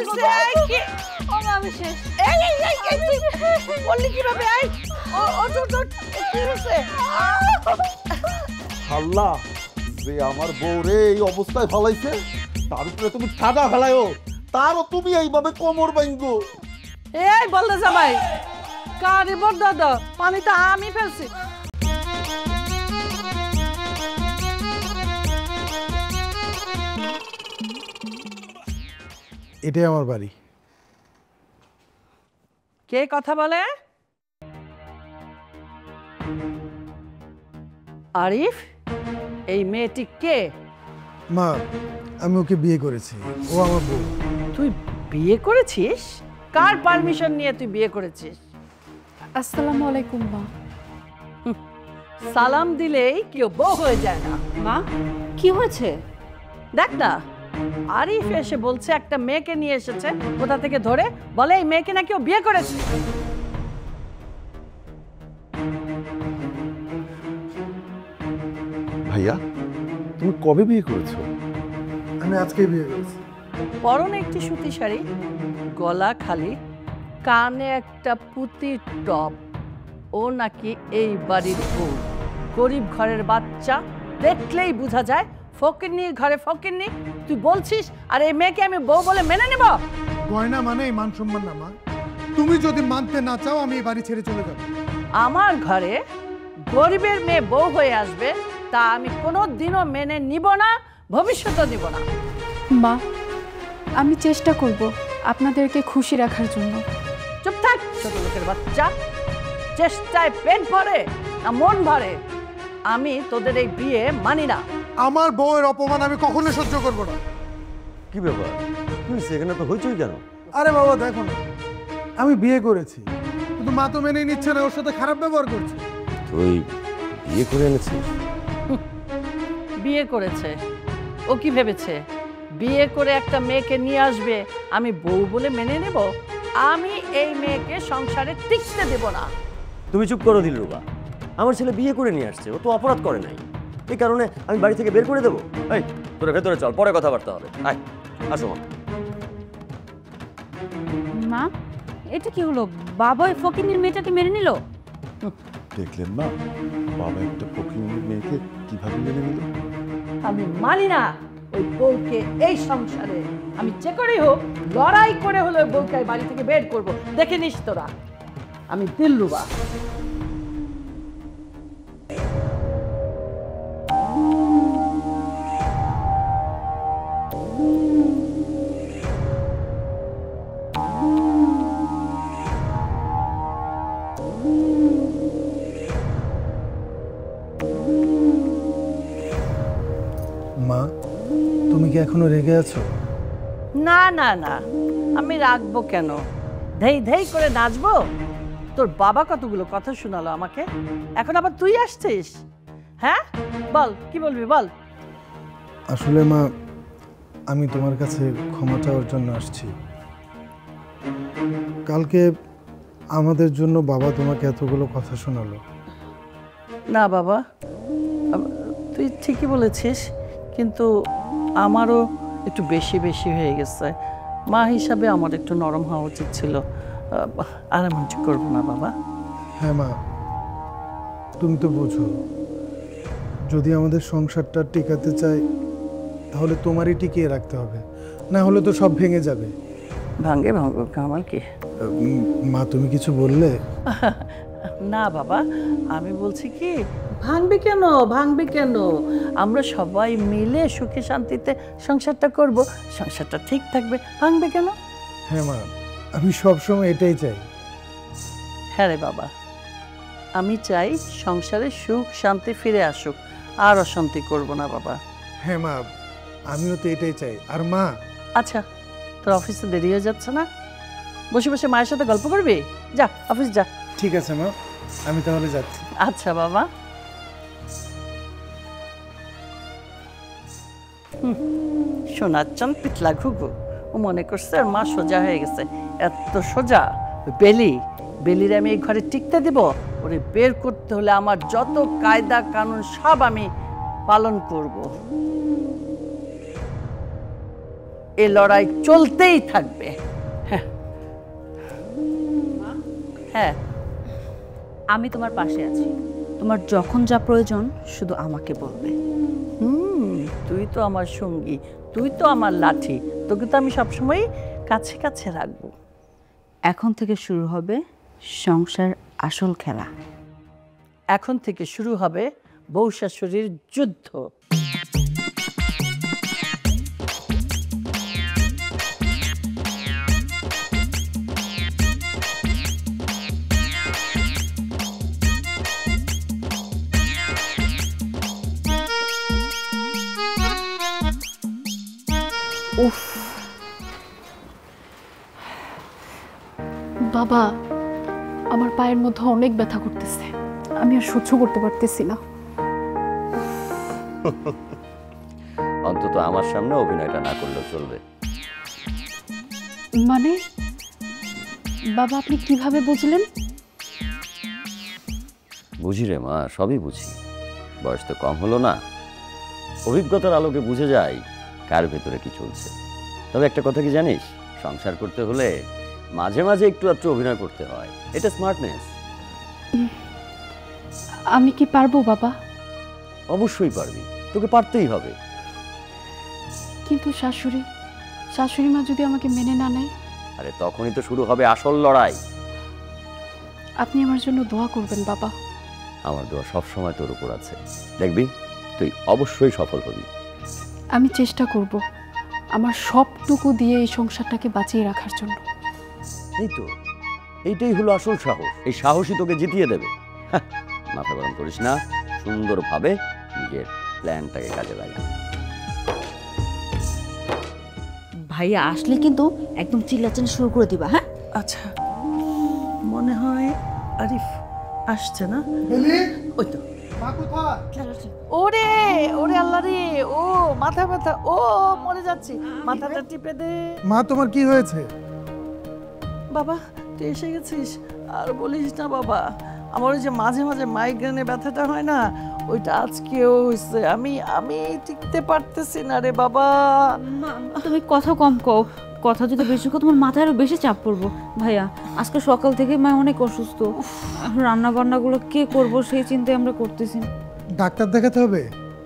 হইছে কি আমি শেষ তুই বললি কিভাবে কি হইছে আল্লাহ যে আমার বউরে এই অবস্থায় ফলাইছে তার উপরে তুমি ঠাডা ফেলায়ও তারও তুমি এইভাবে কোমর ভাঙ্গো এই বললে জামাই কারে বড় দাদা পানিটা আমি ফেলছি এটাই আমার বাড়ি কে কথা বলে আরিফ এই মেয়েটি কে মা আমি ওকে বিয়ে করেছি ও আমার বউ তুই বিয়ে করেছিস কার পারমিশন নিয়ে তুই বিয়ে করেছিস আসসালামু আলাইকুম মা সালাম দিলেই কেউ বউ হয়ে যায় না মা কি হয়েছে দেখ না আরিফ এসে বলছে একটা মেয়েকে নিয়ে এসেছে কোথা থেকে ধরে বলে এই মেয়েকে নাকি ও বিয়ে করেছে ভাইয়া তুমি কবে বিয়ে করেছো আমি আজকে বিয়ে করেছি পরনে একটি সুতি শাড়ি গলা খালি কানে একটা পুতির টপ ও নাকি এই বাড়ির বউ গরিব ঘরের বাচ্চা দেখলেই বোঝা যায় ফকিরনির ঘরে ফকিরনি তুই বলছিস আর এই মেয়েকে আমি বউ বলে মেনে নেব গয়না মানে এই মান সম্মান না মা তুমি যদি মানতে না চাও আমি এই বাড়ি ছেড়ে চলে যাব আমার ঘরে গরিবের মেয়ে বউ হয়ে আসবে তা আমি কোনোদিনও মেনে নিব না ভবিষ্যতেও নিব না মা আমি চেষ্টা করব আপনাদেরকে খুশি রাখার জন্য চুপ থাক ছোট লোকের বাচ্চা চেষ্টায় পেট ভরে না মন ভরে আমি তোদের এই বিয়ে মানি না আমার বউয়ের অপমান আমি কখনো সহ্য করব না কি ব্যাপার তুমি সেখানে তো হইছই কেন আরে বাবা দেখো না আমি বিয়ে করেছি কিন্তু মা তো মেনেই নিচ্ছে না ওর সাথে খারাপ ব্যবহার করছে তুই বিয়ে করে এনেছিস বিয়ে করেছে ও কি ভেবেছে বিয়ে করে একটা মেয়েকে নিয়ে আসবে আমি বউ বলে মেনে নেব আমি এই মেয়েকে সংসারে টিকতে দেব না তুমি চুপ করো দিলরুবা আমার ছেলে বিয়ে করে নিয়ে আসছে ও তো অপরাধ করে নাই এই কারণে আমি বাড়ি থেকে বের করে দেবো এই তোরা ভেতরে চল পরে কথাবার্তা হবে আয় আসো মা মা এটা কি হলো বাবা ওই ফকিনের মেয়েটাকে মেনে নিল দেখলেন না বাবা একটা ফকিরের মেয়েকে কিভাবে মেনে নিল আমি মানি না ওই বউকে এই সংসারে আমি যে করেই হোক লড়াই করে হলো ওই বউকে বাড়ি থেকে বের করব দেখে নিস তোরা আমি দিলরুবা মা তুমি কি এখনো রেগে আছো না না না আমি রাখবো কেন ধেই ধেই করে নাচবো তোর বাবা কতগুলো কথা শোনালো আমাকে এখন আবার তুই আসছিস হ্যাঁ বল কি বলবি বল আসলে মা আমি তোমার কাছে ক্ষমা চাওয়ার জন্য আসছি কালকে আমাদের জন্য বাবা তোমাকে এতগুলো কথা শোনালো না বাবা তুই ঠিকই বলেছিস কিন্তু আমারও একটু বেশি বেশি হয়ে গেছে মা হিসাবে আমার একটু নরম হওয়া উচিত ছিল আর এমন ঠিক করবো না বাবা হ্যাঁ মা তুমি তো বোঝো যদি আমাদের সংসারটা টিকাতে চাই তাহলে তোমারই টিকিয়ে রাখতে হবে না হলে তো সব ভেঙে যাবে ভাঙ্গে ভাঙ্গো আমার কি মা তুমি কিছু বললে না বাবা আমি বলছি কি ভাঙবে কেন ভাঙবে কেন আমরা সবাই মিলে সুখে শান্তিতে সংসারটা করব সংসারটা ঠিক থাকবে ভাঙবে কেন হ্যাঁ মা আমি সবসময় এটাই চাই হ্যাঁ রে বাবা আমি চাই সংসারে সুখ শান্তি ফিরে আসুক আর অশান্তি করব না বাবা হ্যাঁ মা আমিও তো এটাই চাই আর মা আচ্ছা তোর অফিসে দেরি হয়ে যাচ্ছে না বসে বসে মায়ের সাথে গল্প করবি যা অফিস যা ঠিক আছে মা আমি তাহলে যাচ্ছি আচ্ছা বাবা সোনার চান পিতলা ঘুঘু ও মনে করছে আর মা সোজা হয়ে গেছে এত সোজা বেলির আমি এই ঘরে টিকতে দিব ওরে বের করতে হলে আমার যত কায়দা কানুন সব আমি পালন করব এ লড়াই চলতেই থাকবে। হ্যাঁ হ্যাঁ, আমি তোমার পাশে আছি, তোমার যখন যা প্রয়োজন শুধু আমাকে বলবে। তুই তো আমার সঙ্গী, তুই তো আমার লাঠি, তোকে তো আমি সবসময় কাছে কাছে রাখবো। এখন থেকে শুরু হবে সংসার আসল খেলা। এখন থেকে শুরু হবে বউ শাশুড়ির যুদ্ধ। উফ বাবা, আমার পায়ের মধ্যে অনেক ব্যথা করতেছে, আমি আর সহ্য করতে পারতেছি না। অন্তত আমার সামনে অভিনয়টা না করলেও চলবে। মানে বাবা, আপনি কিভাবে বুঝলেন? বুঝি রে মা, সবই বুঝি। বয়স তো কম হলো না, অভিজ্ঞতার আলোকে বুঝে যাই কার ভেতরে কি চলছে। তবে একটা কথা কি জানিস, সংসার করতে হলে মাঝে মাঝে একটু আধটু অভিনয় করতে হয়, এটা স্মার্টনেস। আমি কি পারবো বাবা? অবশ্যই পারবি, তোকে পারতেই হবে। কিন্তু শাশুড়ি মা যদি আমাকে মেনে না নেয়? আরে তখনই তো শুরু হবে আসল লড়াই। আপনি আমার জন্য দোয়া করবেন বাবা। আমার দোয়া সবসময় তোর উপর আছে, দেখবি তুই অবশ্যই সফল হবি। আমি চেষ্টা করব আমার সবটুকু দিয়ে এই সংসারটাকে বাঁচিয়ে রাখার জন্য। এই তো, এইটাই হলো আসল সাহস। এই সাহসই তোকে জিতিয়ে দেবে। হ্যাঁ, মাথা গরম করিস না, সুন্দরভাবে নিজের প্ল্যানটাকে কাজে লাগা। ভাইয়া আসলে কিন্তু একদম চিল্লাচাল্লি শুরু করে দিবা, হ্যাঁ? আচ্ছা, মনে হয় আরিফ আসছে না? ওই তো। ওরে ওরে আল্লাহ রে, ও মাথা ব্যথা, ও মরে যাচ্ছি, মাথাটা টিপে দে। মা, তোমার কি হয়েছে? বাবা তুই এসে গেছিস? আর বলিস না বাবা, আমার ওই যে মাঝে মাঝে মাইগ্রেনের ব্যথাটা হয় না, ওইটা আজকেও হয়েছে। আমি টিকতে পারতেছি না রে বাবা। তুমি কথা কম কও, কথা যদি বেশি কও তোমার মাথায় আরো বেশি চাপ পড়বো। ভাইয়া আজকে সকাল থেকে মা অনেক অসুস্থ, রান্না বান্নাগুলো কে করবো সেই চিন্তায় আমরা করতেছি। ডাক্তার দেখাতে হবে?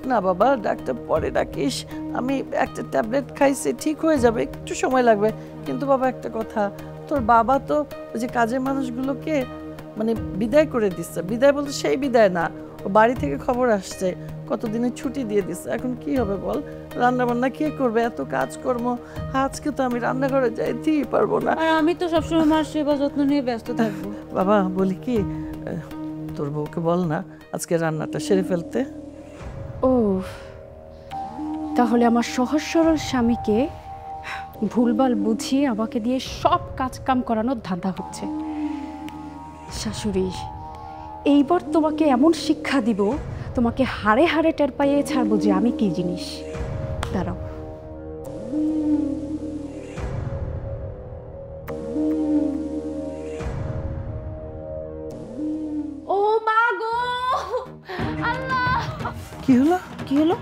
না বাবা, ডাক্তার পরে ডাকিস, আমি একটা ট্যাবলেট খাইছি, ঠিক হয়ে যাবে, একটু সময় লাগবে। কিন্তু বাবা একটা কথা, তোর বাবা তো ওই যে কাজের মানুষগুলোকে মানে বিদায় করে দিচ্ছে। বিদায় বলতে সেই বিদায় না, ও বাড়ি থেকে খবর আসছে কতদিনের ছুটি দিয়ে দিচ্ছে। এখন কি হবে বল, রান্না বান্না কে করবে? এত কাজকর্ম, আজকে তো আমি রান্নাঘরে যাইতেই পারবো না। আর আমি তো সবসময় মার সেবা যত্ন নিয়ে ব্যস্ত থাকবো। বাবা বলি কি, তোর বউকে বল না আজকে রান্নাটা সেরে ফেলতে। ও, তাহলে আমার সহজ সরল স্বামীকে ভুলভাল বুঝিয়ে আমাকে দিয়ে সব কাজ কাম করানোর ধান্দা হচ্ছে। শাশুড়ি, এইবার তোমাকে এমন শিক্ষা দিব, তোমাকে হাড়ে হাড়ে টের পাইয়ে ছাড়বো যে আমি কি জিনিস। দাঁড়াও। ও মা গো, আল্লাহ! কি হলো? কি হলো?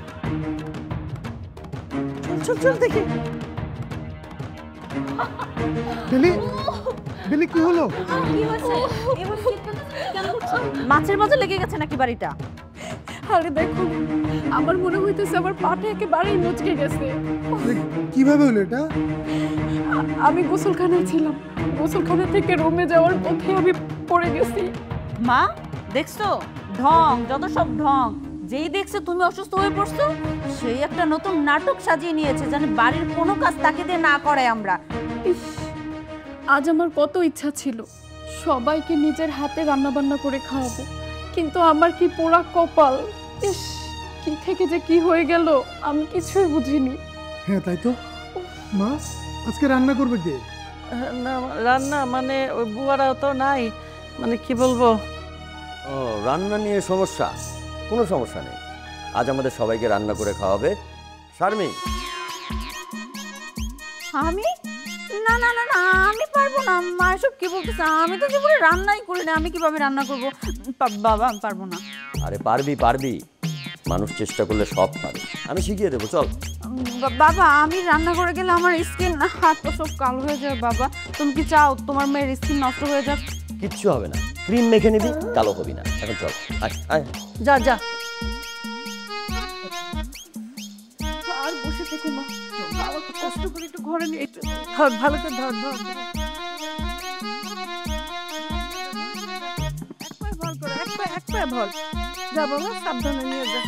চল চল দেখি। বিলি কি হলো? কি হয়েছে? মাছের মতো লেগে গেছে নাকি বাড়িটা? আরে দেখো, আমার মনে হইতেছে আমার পাটা একেবারেই মুচকে গেছে। কিভাবে হলো এটা? আমি গোসলখানায় ছিলাম, গোসলখানা থেকে রুমে যাওয়ার পথে আমি পড়ে গেছি। মা দেখছো, ঢং, যত সব ঢং। যেই দেখছে তুমি অসুস্থ হয়ে পড়ছো, সেই একটা নতুন নাটক সাজিয়ে নিয়েছে, যেন বাড়ির কোনো কাজ তাকে দিয়ে না করে আমরা। ইস, আজ আমার কত ইচ্ছা ছিল সবাইকে নিজের হাতে রান্না বান্না করে খাওয়াবো, কিন্তু আমার কি পোড়া কপাল। ইস, কি থেকে যে কি হয়ে গেল আমি কিছুই বুঝিনি। হ্যাঁ তাই তো। মা, আজকে রান্না করবে কে? না রান্না মানে ওই বুয়ারাও তো নাই, মানে কি বলবো। ও, রান্না নিয়ে সমস্যা? কোনো সমস্যা নেই, আজ আমাদের সবাইকে রান্না করে খাওয়াবে শারমিন। আমি না না না না, আমি পারবো না। মা এসব কি বলতেছে? আমি তো জীবনে রান্নাই করি না, আমি কিভাবে রান্না করবো? বাবা আমি পারবো না। আরে পারবি পারবি, মানুষ চেষ্টা করলে সব পারে, আমি শিখিয়ে দেবো, চল। বাবা আমি রান্না করে গেলে আমার স্কিন হাত পা সব কালো হয়ে যায় বাবা। তুমি কি চাও তোমার মেয়ের স্কিন নষ্ট হয়ে যাক? কিচ্ছু হবে না, ক্রিম মেখে নিবি, কালো হবি না। এখন চল, আয় আয়। যা যা। আর বসে থেকো মা, বাবাকে কষ্ট করে একটু ঘরে নিয়ে ধর, ভালো করে ধর ধর ধর। এক পায়ে ভর। যা বাবা, সাবধানে নিয়ে যা।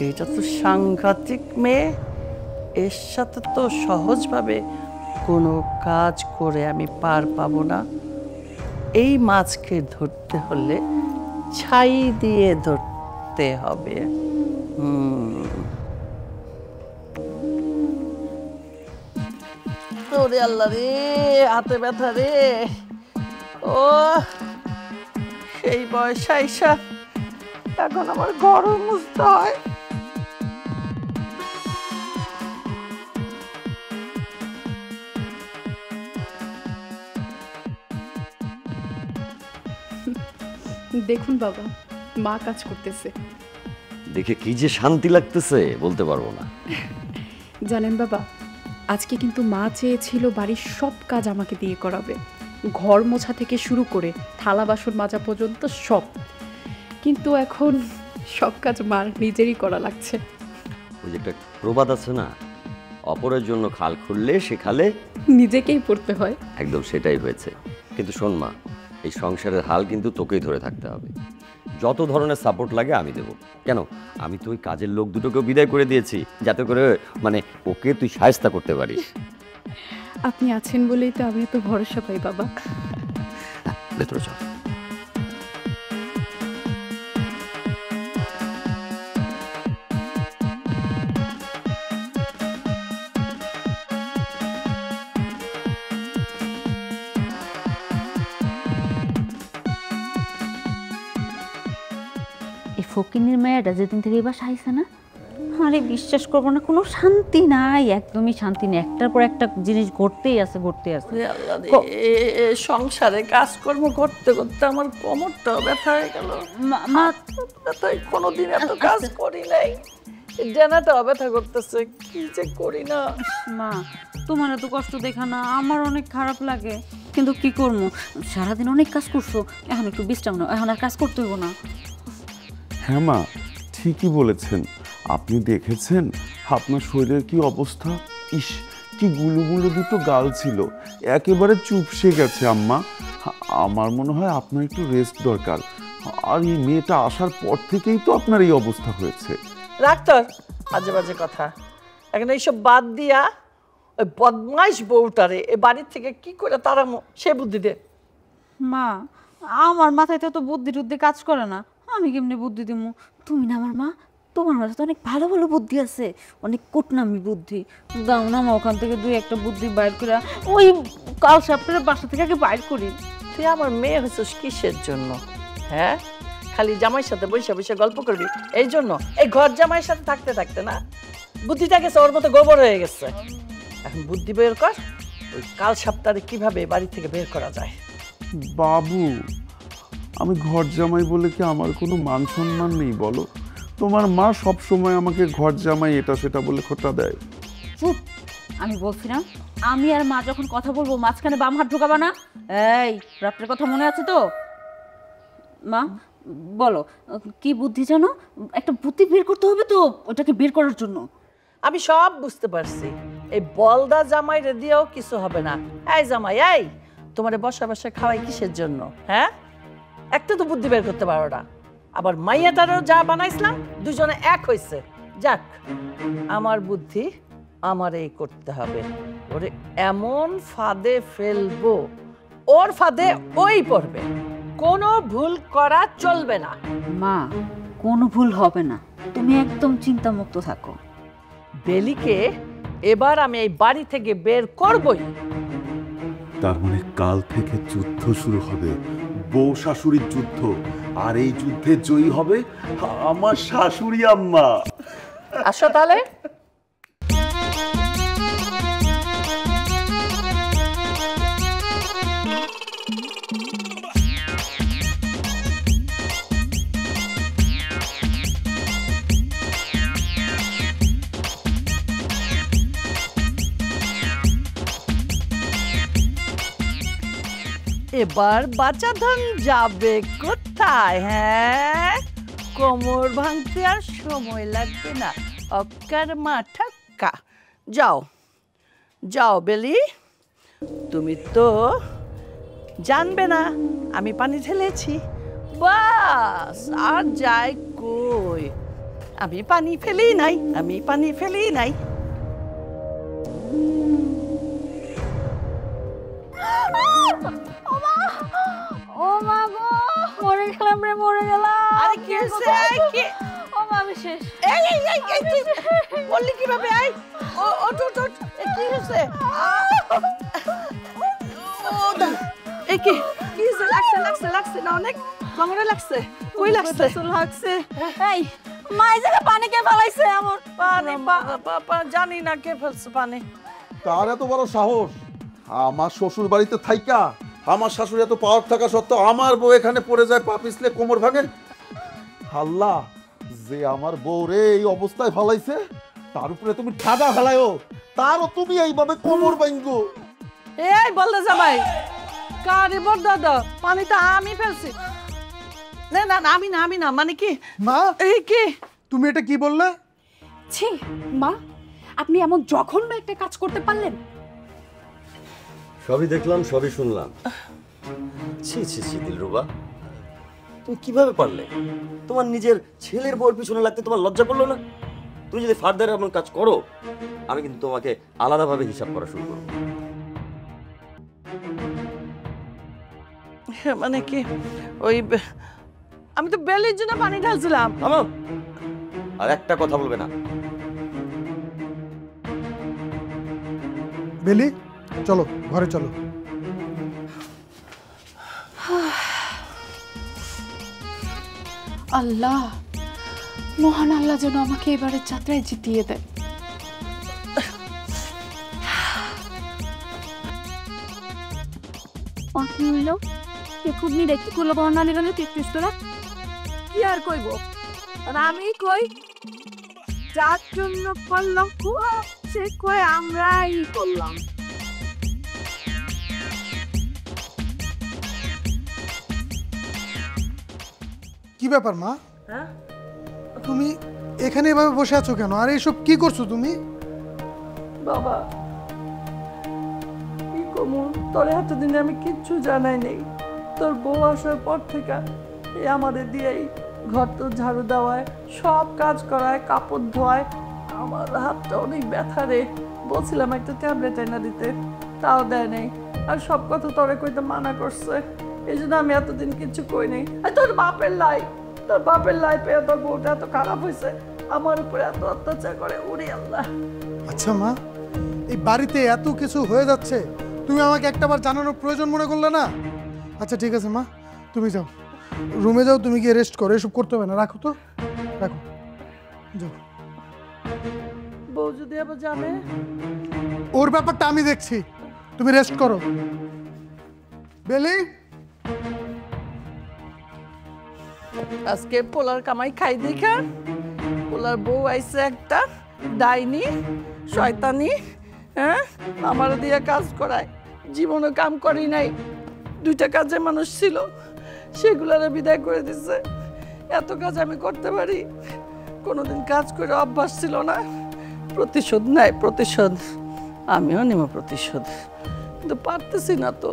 এটা তো সাংঘাতিক মেয়ে, এর সাথে তো সহজভাবে কোনো কাজ করে আমি পার পাবো না। এই মাছকে ধরতে হলে ছাই দিয়ে ধরতে হবে। ওরে আল্লাহ রে, হাতে ব্যথা রে। ও এই বয়স আইসা এখন আমার গরম মুছতে হয়। দেখুন বাবা, মা কাজ করতেছে। দেখে কি যে শান্তি লাগতেছে বলতে পারবো না। জানেন বাবা, আজকে কিন্তু মা চেয়েছিল বাড়ির সব কাজ আমাকে দিয়ে করাবে, ঘর মোছা থেকে শুরু করে থালা বাসন মাজা পর্যন্ত সব। কিন্তু এখন সব কাজ মার নিজেরই করা লাগছে। ওই যে একটা প্রবাদ আছে না, অপরের জন্য খাল খুললে সে খালে নিজেকেই পড়তে হয়। একদম সেটাই হয়েছে। কিন্তু শোন মা, এই সংসারের হাল কিন্তু তোকেই ধরে থাকতে হবে। যত ধরনের সাপোর্ট লাগে আমি দেবো। কেন, আমি তো ওই কাজের লোক দুটোকেও বিদায় করে দিয়েছি, যাতে করে মানে ওকে তুই সাহায্য করতে পারিস। আপনি আছেন বলেই তো আমি তো ভরসা পাই বাবা। ভেতরে চল। ফকিনীর মেয়েটা যেদিন থেকে এবার আইছে না, আরে বিশ্বাস করবো না, কোনো শান্তি নাই, একদমই শান্তি নেই। একটার পর একটা জিনিস ঘটতেই আছে ঘটতে আছে। ওরে আল্লাহ রে, সংসারে কাজকর্ম করতে করতে আমার কোমরটা ব্যথা হয়ে গেল। মা ব্যথায় কোনোদিন এত কাজ করি নাই, ডেনাটা ব্যথা করতেছে, কি যে করি না। মা তোমার এত কষ্ট দেখা না আমার অনেক খারাপ লাগে, কিন্তু কি করবো, সারাদিন অনেক কাজ করছো, এখন একটু বিশ্রাম নাও, এখন আর কাজ করতে হইব না। হ্যাঁ মা, ঠিকই বলেছেন। আপনি দেখেছেন আপনার শরীরের কি অবস্থা? ইস, কি গুলুগুলো দুটো গাল ছিল, একেবারে চুপসে গেছে আম্মা। আমার মনে হয় আপনার একটু রেস্ট দরকার। আর এই মেয়েটা আসার পর থেকেই তো আপনার এই অবস্থা হয়েছে। ডাক্তার, বাজে বাজে কথা এখন এইসব বাদ দিয়া ওই বদমাইশ বউটারে এ বাড়ির থেকে কি করে তারা সে বুদ্ধি দে। মা আমার মাথায় তো বুদ্ধি টুদ্ধি কাজ করে না, আমি কেমনি বুদ্ধি দিব? তুমি না আমার মা, তোমার মাথায় তো অনেক ভালো ভালো বুদ্ধি আছে, অনেক কুটনামি বুদ্ধি। দাও না মা, ওখান থেকে দুই একটা বুদ্ধি বাইর করে ওই কাল সাপটার বাসা থেকে আগে বাইর করি। তুই আমার মেয়ে হচ্ছিস কিসের জন্য? হ্যাঁ, খালি জামাইয়ের সাথে বসে বসে গল্প করবি এই জন্য? এই ঘর জামাইয়ের সাথে থাকতে থাকতে না বুদ্ধিটা গেছে, ওর মতো গোবর হয়ে গেছে। এখন বুদ্ধি বের কর, ওই কাল সপ্তাহে কিভাবে বাড়ি থেকে বের করা যায়। বাবু, আমি ঘর জামাই বলে কি আমার কোনো মান সম্মান নেই বলো? তোমার মা সব সময় আমাকে ঘর জামাই এটা সেটা বলে খোঁটা দেয়। চুপ, আমি বলছিলাম আমি আর মা যখন কথা বলবো মাঝখানে বাম হাত ঢোকাবা না। এই রাত্রের কথা মনে আছে তো? মা বলো, কি বুদ্ধি জানো? একটা বুদ্ধি বের করতে হবে তো, ওটাকে বের করার জন্য। আমি সব বুঝতে পারছি, এই বলদা জামাই রে দিয়েও কিছু হবে না। এই জামাই, এই তোমারে বসা বসা খাওয়াই কিসের জন্য? হ্যাঁ, একটা তো বুদ্ধি বের করতে পারো না। আবার মাইয়াটারও যা বানাইছিলাম দুজনে এক হয়েছে। যাক, আমার বুদ্ধি আমারই করতে হবে। ওরে এমন ফাঁদে ফেলবো, ওর ফাঁদে ওই পড়বে, কোনো ভুল করা চলবে না। মা কোনো ভুল হবে না, তুমি একদম চিন্তামুক্ত থাকো। বেলিকে এবার আমি এই বাড়ি থেকে বের করবই। তার মানে কাল থেকে যুদ্ধ শুরু হবে, বউ শাশুড়ির যুদ্ধ। আর এই যুদ্ধে জয়ী হবে আমার শাশুড়ি আম্মা। আসো তাহলে। এবার বাচাধন যাবে কোথায়? হ্যাঁ, কোমর ভাঙতে আর সময় লাগবে না। অক্কার মাঠাক্কা। যাও যাও বেলি, তুমি তো জানবে না আমি পানি ঢেলেছি, বাস আর যাই কই। আমি পানি ফেলি নাই, আমি পানি ফেলি নাই। ও মা গো, মরে গেলাম রে, মরে গেলাম। আরে কি হয়েছে? কি? ও মা, আমি শেষ। এই এই এই এই তুই বললি কিভাবে? আই ও ওঠ ওঠ ওঠ। কি হয়েছে? এই কি কি হয়েছে? লাগছে লাগছে লাগছে না অনেক? কোমরে লাগছে? কই লাগছে? লাগছে। এই মা, এই জায়গায় পানি কে ফেলাইছে এমন? পানি জানি না কে ফেলছে পানি। তার এত বড় সাহস! আমার শ্বশুর বাড়িতে থাইকা আমার শাশুড়ি এত পাওয়ার থাকা সত্ত্বেও আমার বউ এখানে পড়ে যায়, পা পিছলে কোমর ভাঙে। আল্লাহ, যে আমার বউ রে এই অবস্থায় ফেলাইছে, তার উপরে তুমি ঠাডা ফেলায়ও, তারও তুমি এইভাবে কোমর ভাঙো। এই বললে জামাই, কারে বড় দাদা, পানি তো আমি ফেলছি। না না না, আমি না আমি না, মানে কি মা, এই কি তুমি এটা কি বললে? ছি মা, আপনি এমন জঘন্য একটা কাজ করতে পারলেন? সবই দেখলাম, সবই শুনলাম। ছি ছি ছি দিলরুবা, তুমি কিভাবে পারলে? তোমার নিজের ছেলের বউর পিছনে লাগতে তোমার লজ্জা করলো না? তুমি যদি ফার্দার এমন কাজ করো, আমি কিন্তু তোমাকে আলাদাভাবে হিসাব করা শুরু করবো। মানে কি ওই আমি তো বেলির জন্য পানি ঢালছিলাম। থামো, আর একটা কথা বলবে না। বেলি, চলো ঘরে চলো। আল্লাহ, মহান আল্লাহ যেন আমাকে এবারে যাত্রায় জিতিয়ে দেয়। কি হইল? কুদনি দেখতে কুলো বর্ণা নিলে তেত্রিশ তোরা কি আর কইব? আর আমি কই, যার জন্য করলাম সে কই আমরাই করলাম। কি ব্যাপার মা, হ্যাঁ তুমি এখানে এভাবে বসে আছো কেন? আর এইসব কি করছো তুমি? বাবা, কি কমু, তোর এতদিনে আমি কিচ্ছু জানাই নেই। তোর বউ আসার পর থেকে এই আমাদের দিয়েই ঘর তো ঝাড়ু দেওয়ায়, সব কাজ করায়, কাপড় ধোয়ায়। আমার হাতটা অনেক ব্যথা রে। বলছিলাম একটা ট্যাবলেট এনে দিতে, তাও দেয় নেই। আর সব কথা তোরে কইতে মানা করছে, এই জন্য আমি এতদিন কিছু কই নেই। আর তোর বাপের লাই পেয়ে তোর বউটা এত খারাপ হয়েছে, আমার উপরে এত অত্যাচার করে। উড়ি আল্লাহ। আচ্ছা মা, এই বাড়িতে এত কিছু হয়ে যাচ্ছে, তুমি আমাকে একটাবার জানানোর প্রয়োজন মনে করলে না? আচ্ছা ঠিক আছে মা, তুমি যাও, রুমে যাও, তুমি গিয়ে রেস্ট করো, এসব করতে হবে না। রাখো তো, রাখো, যাও। বউ যদি আবার জানে? ওর ব্যাপারটা আমি দেখছি, তুমি রেস্ট করো। বেলি, আজকে পোলার কামাই খাই দেখা পোলার বউ আইছে একটা ডাইনি শয়তানি। হ্যাঁ, আমার দিয়ে কাজ করায়, জীবনে কাম করি নাই। দুইটা কাজে মানুষ ছিল, সেগুলারে বিদায় করে দিছে। এত কাজ আমি করতে পারি? কোনোদিন কাজ করে অভ্যাস ছিল না। প্রতিশোধ নাই, প্রতিশোধ আমিও নেব প্রতিশোধ, কিন্তু পারতেছি না তো।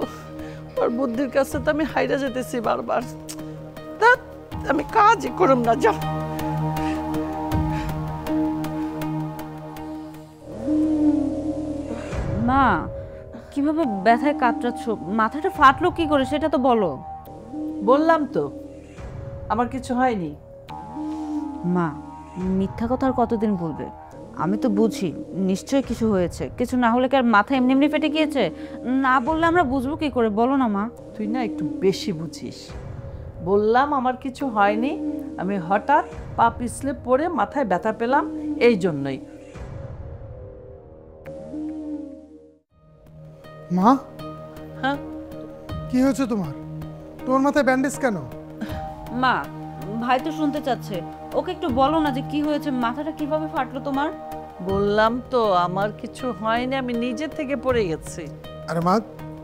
ওর বুদ্ধির কাছে তো আমি হাইরা যেতেছি বারবার। তা আমি কাজই করুম না, যাও। মা, কিভাবে ব্যথায় কাতরাচ্ছ? মাথাটা ফাটলো কি করে সেটা তো বলো। বললাম তো আমার কিছু হয়নি। মা, মিথ্যা কথা আর কতদিন বলবে? আমি তো বুঝি নিশ্চয়ই কিছু হয়েছে। কিছু না হলে কি আর মাথা এমনি এমনি ফেটে গিয়েছে? না বললে আমরা বুঝবো কি করে, বলো না মা। তুই না একটু বেশি বুঝিস। বললাম আমার কিছু হয়নি, আমি হঠাৎ পা পিছলে পড়ে মাথায় ব্যথা পেলাম, এই জন্যই। মা, হ্যাঁ, কি হয়েছে তোমার? তোমার মাথায় ব্যান্ডেজ কেন? মা, ভাই তো শুনতে চাচ্ছে, ওকে একটু বলো না যে কি হয়েছে, মাথাটা কিভাবে ফাটলো তোমার। বললাম তো আমার কিছু হয়নি, আমি নিজে থেকে পড়ে গেছি। আরে মা,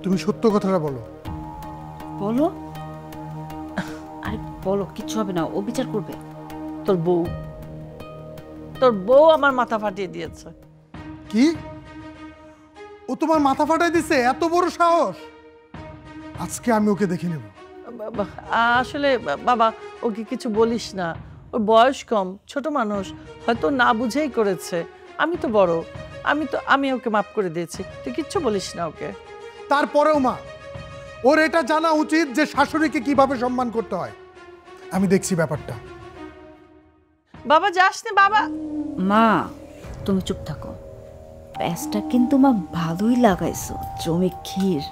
তুমি সত্য কথাটা বলো। বলো, আরে বলো, কিচ্ছু হবে না, ও বিচার করবে। তোর বউ আমার মাথা ফাটিয়ে দিয়েছে। কি? ও তোমার মাথা ফাটাই দিছে? এত বড় সাহস! আজকে আমি ওকে দেখে নেব। আসলে বাবা, ওকে কিছু বলিস না, ওর বয়স কম, ছোট মানুষ, হয়তো না বুঝেই করেছে। আমি তো বড়, আমি ওকে মাফ করে দিয়েছি, তুই কিচ্ছু বলিস না ওকে। তারপরেও মা, ওর এটা জানা উচিত যে শাশুড়িকে কিভাবে সম্মান করতে হয়। আমি দেখছি ব্যাপারটা। বাবা যাস না বাবা। মা তুমি চুপ থাকো, প্যাঁচটা কিন্তু মা ভালোই লাগাইছো, জমি ক্ষীর।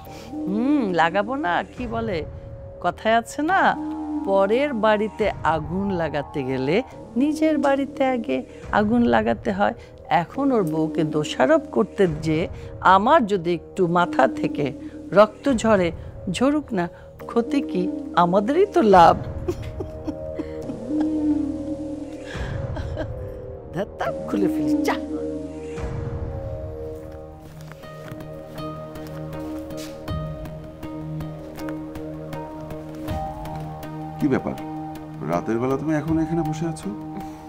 লাগাবো না, কি বলে কথায় আছে না, পরের বাড়িতে আগুন লাগাতে গেলে নিজের বাড়িতে আগে আগুন লাগাতে হয়। এখন ওর বউকে দোষারোপ করতে যে আমার যদি একটু মাথা থেকে রক্ত ঝরে, ঝরুক না, ক্ষতি কি? আমাদেরই তো লাভ। ধাত্তা খুলে ফেলি, চা। কি ব্যাপার, রাতের বেলা তুমি এখন এখানে বসে আছো?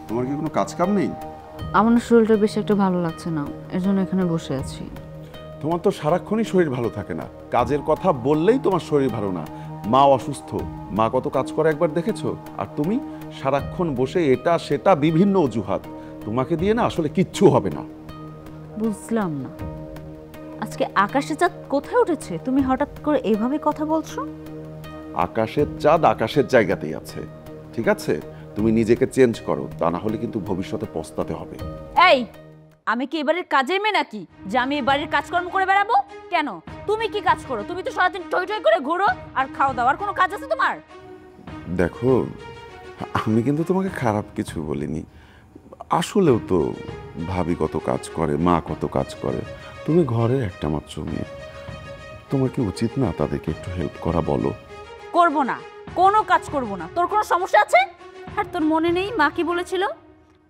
তোমার কি কোনো কাজ কাম নেই? আমার শরীরটা বেশি একটা ভালো লাগছে না, এর জন্য এখানে বসে আছি। তোমার তো সারাক্ষণই শরীর ভালো থাকে না, কাজের কথা বললেই তোমার শরীর ভালো না। মা অসুস্থ, মা কত কাজ করে একবার দেখেছো? আর তুমি সারাক্ষণ বসে এটা সেটা বিভিন্ন অজুহাত। তোমাকে দিয়ে না আসলে কিচ্ছু হবে না। বুঝলাম না, আজকে আকাশে চাঁদ কোথায় উঠেছে? তুমি হঠাৎ করে এভাবে কথা বলছো। আকাশের চাঁদ আকাশের জায়গাতেই আছে, ঠিক আছে? তুমি নিজেকে চেঞ্জ করো, তা না হলে কিন্তু ভবিষ্যতে পস্তাতে হবে। এই, আমি কি এবারের কাজের মেয়ে নাকি যে আমি এই বাড়ির কাজকর্ম করে বেড়াবো? কেন, তুমি কি কাজ করো? তুমি তো সারাদিন টই টই করে ঘুরো আর খাও দাও, আর কোনো কাজ আছে তোমার? দেখো, আমি কিন্তু তোমাকে খারাপ কিছু বলিনি। আসলেও তো ভাবি কত কাজ করে, মা কত কাজ করে, তুমি ঘরের একটা মাত্র মেয়ে। তোমার কি উচিত না তাদেরকে একটু হেল্প করা? বলো। করব না, কোনো কাজ করব না। তোর কোনো সমস্যা আছে? আর তোর মনে নেই মা কি বলেছিল?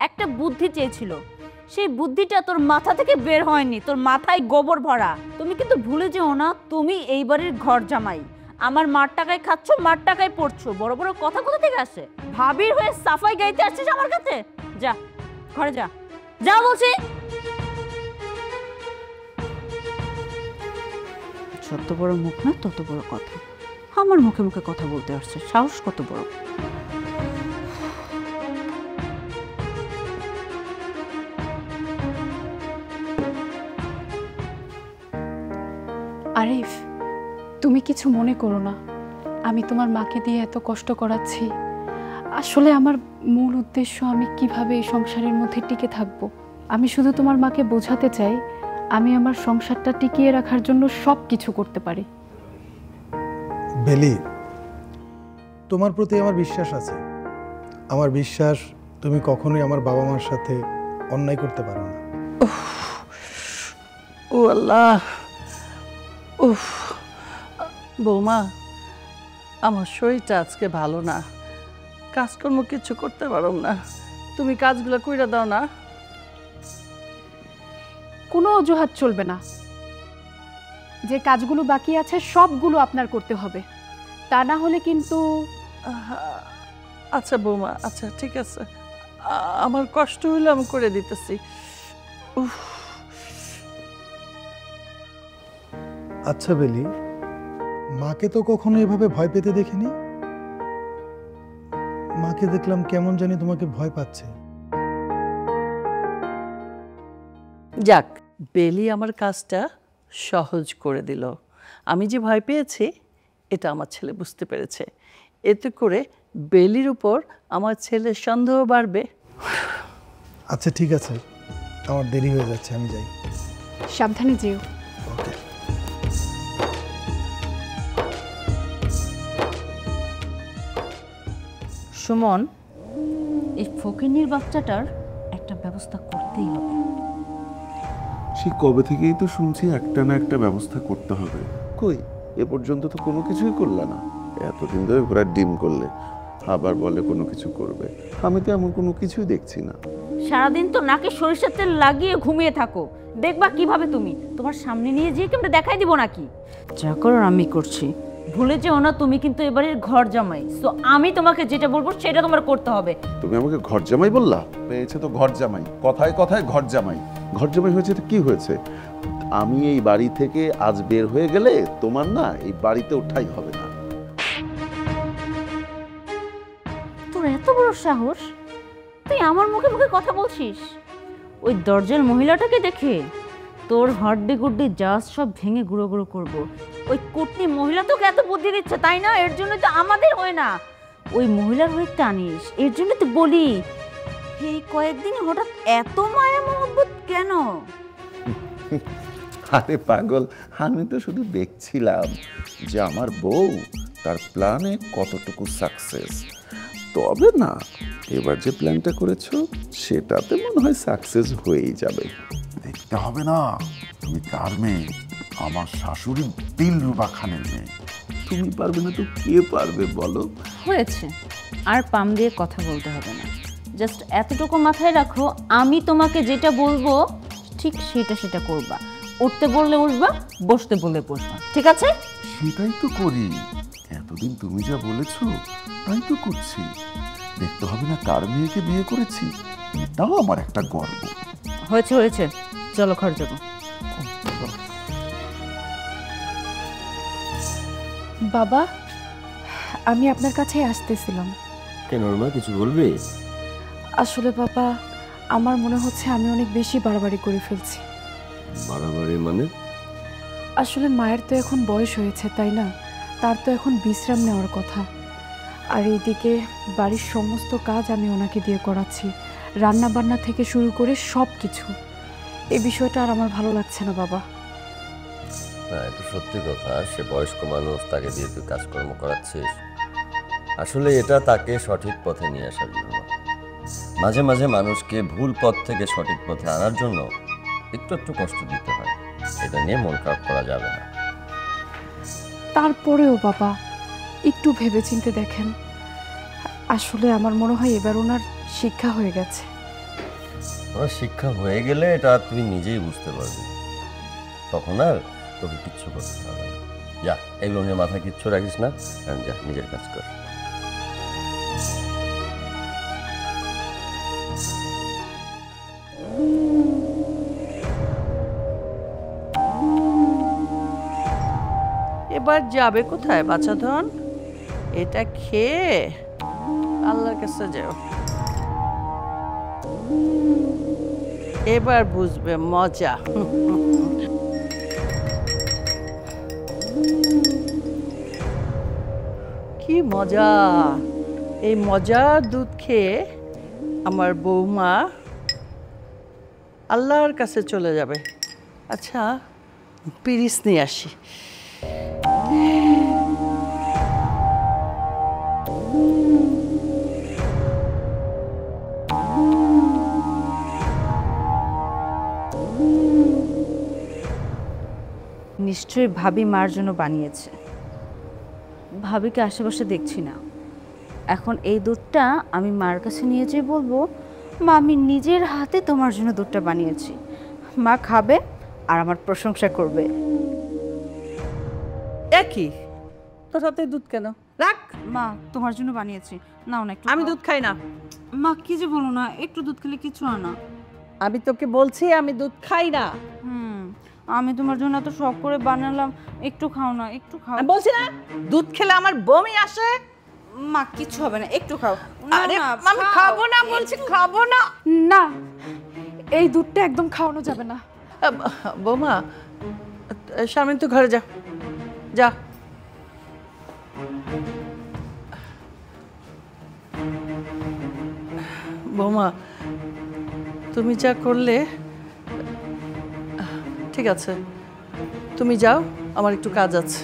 একটা বুদ্ধি চেয়েছিল, সেই বুদ্ধিটা তোর মাথা থেকে বের হয়নি, তোর মাথায় গোবর ভরা। তুমি কিন্তু ভুলে যেও না, তুমি এই বাড়ির ঘর জামাই। আমার মার টাকায় খাচ্ছ, মার টাকায় পড়ছো। বড় বড় কথা কোথা থেকে আসে? ভাবির হয়ে সাফাই গাইতে আসছিস আমার কাছে? যা ঘরে যা, যা বলছি। যত বড় মুখ না তত বড় কথা। আমার মুখে মুখে কথা বলতে আসছে, সাহস কত বড়! আরিফ, তুমি কিছু মনে করো না, আমি তোমার মাকে দিয়ে এত কষ্ট করাচ্ছি। আসলে আমার মূল উদ্দেশ্য আমি কিভাবে এই সংসারের মধ্যে টিকে থাকবো। আমি শুধু তোমার মাকে বোঝাতে চাই আমি আমার সংসারটা টিকিয়ে রাখার জন্য সব কিছু করতে পারি। বেলি, তোমার প্রতি আমার বিশ্বাস আছে। আমার বিশ্বাস তুমি কখনোই আমার বাবা মার সাথে অন্যায় করতে পারো না। ও আল্লাহ, উফ বৌমা, আমার শরীরটা আজকে ভালো না, কাজকর্ম কিছু করতে পারো না, তুমি কাজগুলো কইরা দাও না। কোনো অজুহাত চলবে না, যে কাজগুলো বাকি আছে সবগুলো আপনার করতে হবে, তা না হলে কিন্তু। আচ্ছা বৌমা, আচ্ছা ঠিক আছে, আমার কষ্ট হইলে আমি করে দিতেছি। উফ। আচ্ছা বেলি, মাকে তো কখনো এভাবে ভয় পেতে দেখিনি। মাকে দেখলাম কেমন জানি তোমাকে ভয় পাচ্ছে। যাক, বেলি আমার কাজটা সহজ করে দিল। আমি যে ভয় পেয়েছি এটা আমার ছেলে বুঝতে পেরেছে। এতে করে বেলির উপর আমার ছেলের সন্দেহ বাড়বে। আচ্ছা ঠিক আছে, আমার দেরি হয়ে যাচ্ছে, আমি যাই। সাবধানে যেও। ওকে। সুমন, এই ফকিন্নির বাচ্চাটার একটা ব্যবস্থা করতেই হবে। সে কবে থেকেই তো শুনছি একটা না একটা ব্যবস্থা করতে হবে। কই এ পর্যন্ত তো কোনো কিছুই করলা না। এতদিন ধরে ঘোড়ার ডিম করলে, আবার বলে কোনো কিছু করবে। আমি তো এমন কোনো কিছুই দেখছি না। সারাদিন তো নাকে সরিষার তেল লাগিয়ে ঘুমিয়ে থাকো, দেখবা কিভাবে তুমি। তোমার সামনে নিয়ে যেয়ে কি আমরা দেখাই দিব নাকি? যা করার আমি করছি, ভুলে যেও না তুমি কিন্তু এবারে ঘর জামাই, সো আমি তোমাকে যেটা বলবো সেটা তোমার করতে হবে। তুমি আমাকে ঘর জামাই বললা? পেয়েছে তো ঘর জামাই, কথায় কথায় ঘর জামাই। ঘর জামাই হয়েছে তো কি হয়েছে? আমি এই বাড়ি থেকে আজ বের হয়ে গেলে তোমার না এই বাড়িতে ওঠাই হবে না। তোর এত বড় সাহস, তুই আমার মুখে মুখে কথা বলছিস? ওই দরজার মহিলাটাকে দেখে তোর হাড্ডি গুড্ডি জাস্ট সব ভেঙে গুঁড়ো গুঁড়ো করবো। ওই কুটনি মহিলা তোকে এত বুদ্ধি দিচ্ছে তাই না? এর জন্য তো আমাদের হয় না, ওই মহিলার হয়ে টানিস, এর জন্য তো বলি এই কয়েকদিন হঠাৎ এত মায়া মহব্বত কেন? আরে পাগল, আমি তো শুধু দেখছিলাম যে আমার বউ তার প্ল্যানে কতটুকু সাকসেস। তবে না, এবার যে প্ল্যানটা করেছো সেটাতে মনে হয় সাকসেস হয়েই যাবে। দেখতে হবে না তুমি কার মেয়ে? আমার শাশুড়ি দিলরুবা খানের মেয়ে। তুমি পারবে না তো কে পারবে বলো? হয়েছে, আর পাম দিয়ে কথা বলতে হবে না, জাস্ট এতটুকু মাথায় রাখো, আমি তোমাকে যেটা বলবো ঠিক সেটা করবা। উঠতে বললে উঠবা, বসতে বললে বসবা, ঠিক আছে? সেটাই তো করি, এতদিন তুমি যা বলেছো তাই তো করছি। দেখতে হবে না কার মেয়েকে বিয়ে করেছি, এটাও আমার একটা গর্ব। হয়েছে, চলো ঘর যাবো। বাবা, আমি আপনার কাছে আসতেছিলাম। কেন মা, কিছু বলবে? আসলে বাবা, আমার মনে হচ্ছে আমি অনেক বেশি বাড়াবাড়ি করে ফেলছি। বাড়াবাড়ি মানে? আসলে মায়ের তো এখন বয়স হয়েছে, তাই না? তার তো এখন বিশ্রাম নেওয়ার কথা। আর এইদিকে বাড়ির সমস্ত কাজ আমি ওনাকে দিয়ে করাচ্ছি, রান্না বান্না থেকে শুরু করে সব কিছু। এই বিষয়টা আর আমার ভালো লাগছে না বাবা। না, এটা সত্যি কথা। সে বয়স্ক মানুষ, তাকে দিয়ে তুই কাজকর্ম করাচ্ছিস। আসলে এটা তাকে সঠিক পথে নিয়ে আসার জন্য। মাঝে মাঝে মানুষকে ভুল পথ থেকে সঠিক পথে আনার জন্য একটু একটু কষ্ট দিতে হয়। এটা নিয়ে মন খারাপ করা যাবে না। তারপরেও বাবা, একটু ভেবেচিন্তে দেখেন। আসলে আমার মনে হয় এবার ওনার শিক্ষা হয়ে গেছে। ওরা শিক্ষা হয়ে গেলে এটা তুই নিজেই বুঝতে পারবি, তখন আর তোকে কিচ্ছু করতে হবে না। যা, এগুলো নিয়ে মাথায় কিচ্ছু রাখিস না, যা নিজের কাজ কর। এবার যাবে কোথায় বাছাধন? এটা খেয়ে আল্লাহর কাছে যাও, এবার বুঝবে মজা। কি মজা! এই মজার দুধ খেয়ে আমার বৌমা আল্লাহর কাছে চলে যাবে। আচ্ছা, পিরিচ নিয়ে আসি। নিশ্চয়ই ভাবি মার জন্য বানিয়েছে। ভাবিকে আশেপাশে দেখছি না। এখন এই দুধটা আমি মার কাছে নিয়ে যেয়ে বলবো, মা আমি নিজের হাতে তোমার জন্য দুধটা বানিয়েছি। মা খাবে আর আমার প্রশংসা করবে। একই তোর হাতে দুধ কেন? রাখ, মা তোমার জন্য বানিয়েছি, নাও না একটু। আমি দুধ খাই না। মা কি যে বলো না, একটু দুধ খেলে কিছু হয় না। আমি তোকে বলছি আমি দুধ খাই না। আমি তোমার জন্য এত শখ করে বানালাম, একটু খাও না, একটু খাও। আমি বলছি না দুধ খেলে আমার বমি আসে। মা কিছু হবে না, একটু খাও। আরে আমি খাবো না, বলছি খাবো না। না, এই দুধটা একদম খাওয়ানো যাবে না। বৌমা, শারমিন তুই ঘরে যা, যা। বৌমা, তুমি যা করলে ঠিক আছে, তুমি যাও, আমার একটু কাজ আছে।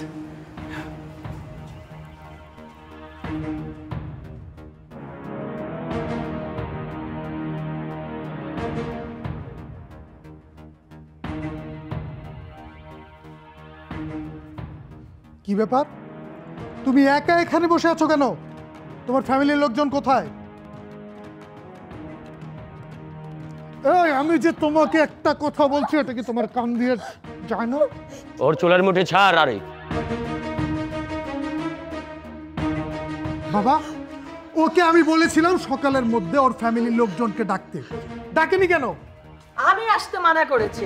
কি ব্যাপার? তুমি একা এখানে বসে আছো কেন? তোমার ফ্যামিলির লোকজন কোথায়? এই, আমি যে তোমাকে একটা কথা বলছি, এটা কি তোমার কান দিয়ে যায় না? ওর চুলের মুঠি ছাড়। আরে বাবা, ওকে আমি বলেছিলাম সকালের মধ্যে ওর ফ্যামিলির লোকজনকে ডাকতে, ডাকেনি কেন? আমি আসতে মানা করেছি।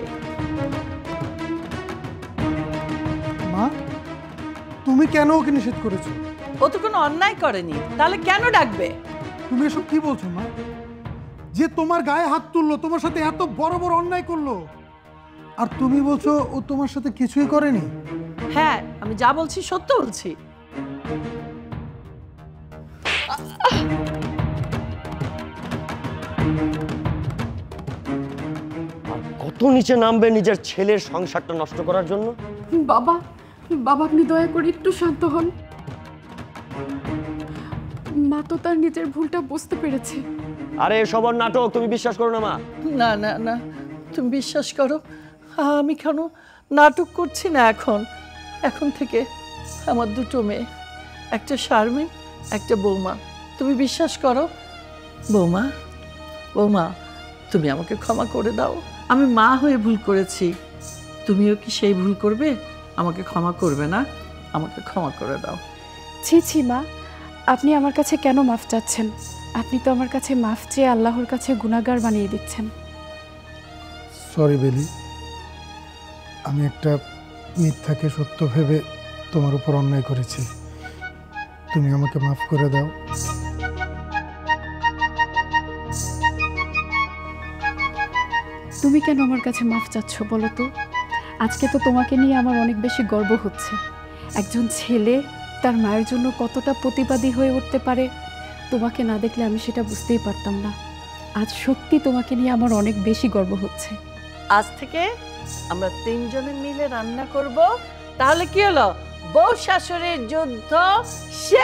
মা, তুমি কেন ওকে নিষেধ করেছো? ও তো কোনো অন্যায় করেনি, তাহলে কেন ডাকবে? তুমি এসব কি বলছো মা? যে তোমার গায়ে হাত তুললো, তোমার সাথে এত বড় বড় অন্যায় করলো, আর তুমি বলছো ও তোমার সাথে কিছুই করেনি? হ্যাঁ, আমি যা বলছি সত্য বলছি। কত নিচে নামবে নিজের ছেলের সংসারটা নষ্ট করার জন্য? বাবা, বাবা আপনি দয়া করে একটু শান্ত হন। মা তো তার নিজের ভুলটা বুঝতে পেরেছে। আরে এসব ওর নাটক, তুমি বিশ্বাস করো না মা। না না না, তুমি বিশ্বাস করো, আমি কেন নাটক করছি না। এখন থেকে আমার দুটো মেয়ে, একটা শারমিন, একটা বৌমা। তুমি বিশ্বাস করো। বৌমা, বৌমা, তুমি আমাকে ক্ষমা করে দাও। আমি মা হয়ে ভুল করেছি, তুমিও কি সেই ভুল করবে? আমাকে ক্ষমা করবে না? আমাকে ক্ষমা করে দাও। ছি ছি মা, আপনি আমার কাছে কেন মাফ চাচ্ছেন? আপনি তো আমার কাছে মাফ চেয়ে আল্লাহর কাছে গুনাহগার বানিয়ে দিচ্ছেন। সরি বেলি, আমি একটা মিথ্যাকে সত্য ভেবে তোমার উপর অন্যায় করেছি, তুমি আমাকে মাফ করে দাও। তুমি কেন আমার কাছে মাফ চাচ্ছ বলো তো? আজকে তো তোমাকে নিয়ে আমার অনেক বেশি গর্ব হচ্ছে। একজন ছেলে তার মায়ের জন্য কতটা প্রতিবাদী হয়ে উঠতে পারে, তোমাকে না দেখলে আমি সেটা বুঝতেই পারতাম না। আজ সত্যি তোমাকে নিয়ে আমার অনেক বেশি গর্ব হচ্ছে। আজ থেকে আমরা তিনজনে মিলে রান্না করব, তাহলে কি হলো? বউ শাশুড়ির যুদ্ধ শেষ।